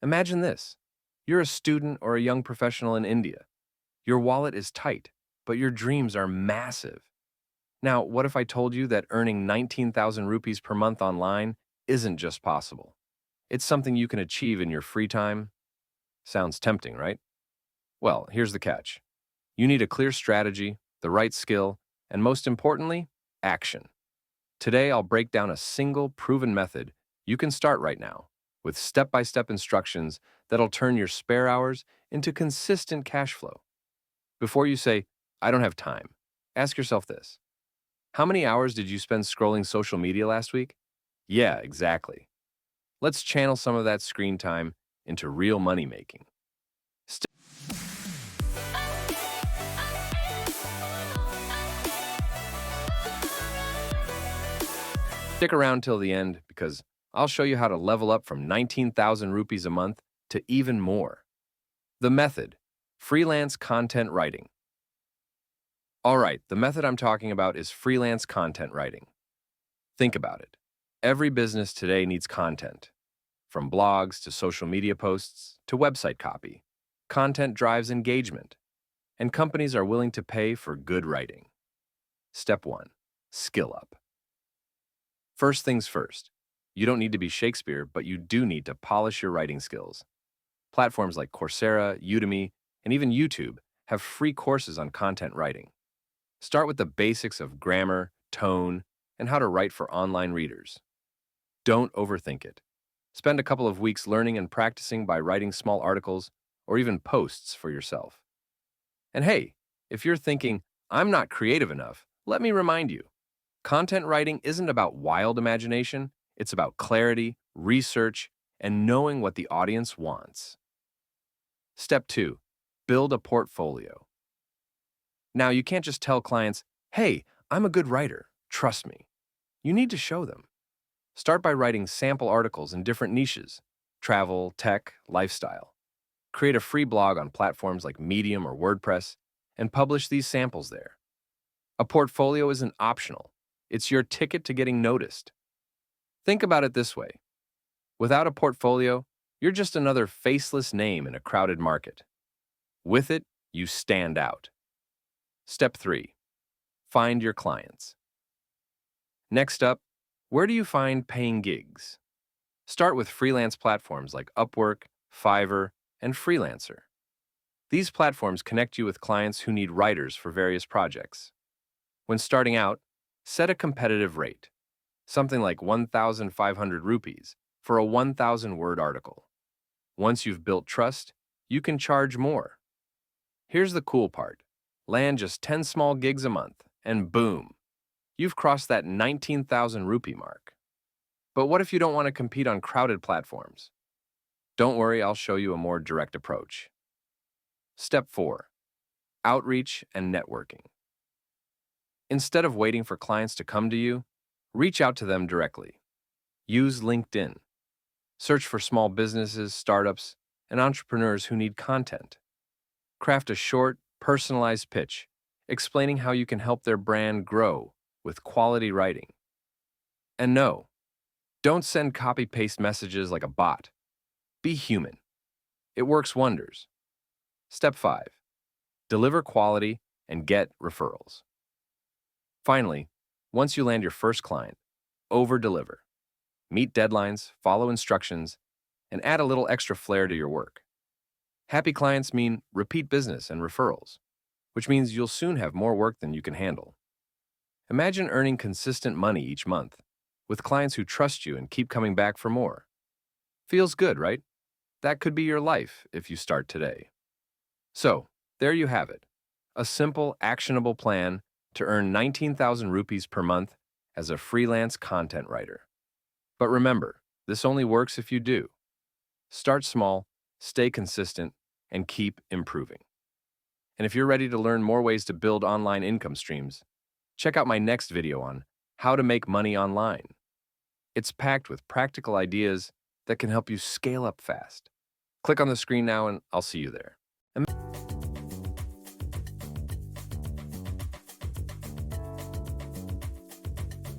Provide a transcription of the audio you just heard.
Imagine this. You're a student or a young professional in India. Your wallet is tight, but your dreams are massive. Now, what if I told you that earning 19,000 rupees per month online isn't just possible? It's something you can achieve in your free time? Sounds tempting, right? Well, here's the catch. You need a clear strategy, the right skill, and most importantly, action. Today, I'll break down a single proven method you can start right now with step-by-step instructions that'll turn your spare hours into consistent cash flow. Before you say, I don't have time, ask yourself this. How many hours did you spend scrolling social media last week? Yeah, exactly. Let's channel some of that screen time into real money making. Stick around till the end because I'll show you how to level up from 19,000 rupees a month to even more. The method, freelance content writing. All right, the method I'm talking about is freelance content writing. Think about it. Every business today needs content, from blogs to social media posts to website copy. Content drives engagement, and companies are willing to pay for good writing. Step 1. Skill up. First things first. You don't need to be Shakespeare, but you do need to polish your writing skills. Platforms like Coursera, Udemy, and even YouTube have free courses on content writing. Start with the basics of grammar, tone, and how to write for online readers. Don't overthink it. Spend a couple of weeks learning and practicing by writing small articles or even posts for yourself. And hey, if you're thinking, I'm not creative enough, let me remind you. Content writing isn't about wild imagination, it's about clarity, research, and knowing what the audience wants. Step 2. Build a portfolio. Now, you can't just tell clients, hey, I'm a good writer, trust me. You need to show them. Start by writing sample articles in different niches, travel, tech, lifestyle. Create a free blog on platforms like Medium or WordPress and publish these samples there. A portfolio isn't optional. It's your ticket to getting noticed. Think about it this way. Without a portfolio, you're just another faceless name in a crowded market. With it, you stand out. Step 3. Find your clients. Next up, where do you find paying gigs? Start with freelance platforms like Upwork, Fiverr, and Freelancer. These platforms connect you with clients who need writers for various projects. When starting out, set a competitive rate, something like 1,500 rupees for a 1,000-word article. Once you've built trust, you can charge more. Here's the cool part. Land just 10 small gigs a month, and boom, you've crossed that 19,000 rupee mark. But what if you don't want to compete on crowded platforms? Don't worry, I'll show you a more direct approach. Step 4. Outreach and networking. Instead of waiting for clients to come to you, reach out to them directly. Use LinkedIn. Search for small businesses, startups, and entrepreneurs who need content. Craft a short, personalized pitch, explaining how you can help their brand grow with quality writing. And no, don't send copy-paste messages like a bot. Be human. It works wonders. Step 5. Deliver quality and get referrals. Finally, once you land your first client, over-deliver. Meet deadlines, follow instructions, and add a little extra flair to your work. Happy clients mean repeat business and referrals, which means you'll soon have more work than you can handle. Imagine earning consistent money each month with clients who trust you and keep coming back for more. Feels good, right? That could be your life if you start today. So, there you have it. A simple, actionable plan to earn 19,000 rupees per month as a freelance content writer. But remember, this only works if you do. Start small, stay consistent, and keep improving. And if you're ready to learn more ways to build online income streams, check out my next video on how to make money online. It's packed with practical ideas that can help you scale up fast. Click on the screen now and I'll see you there.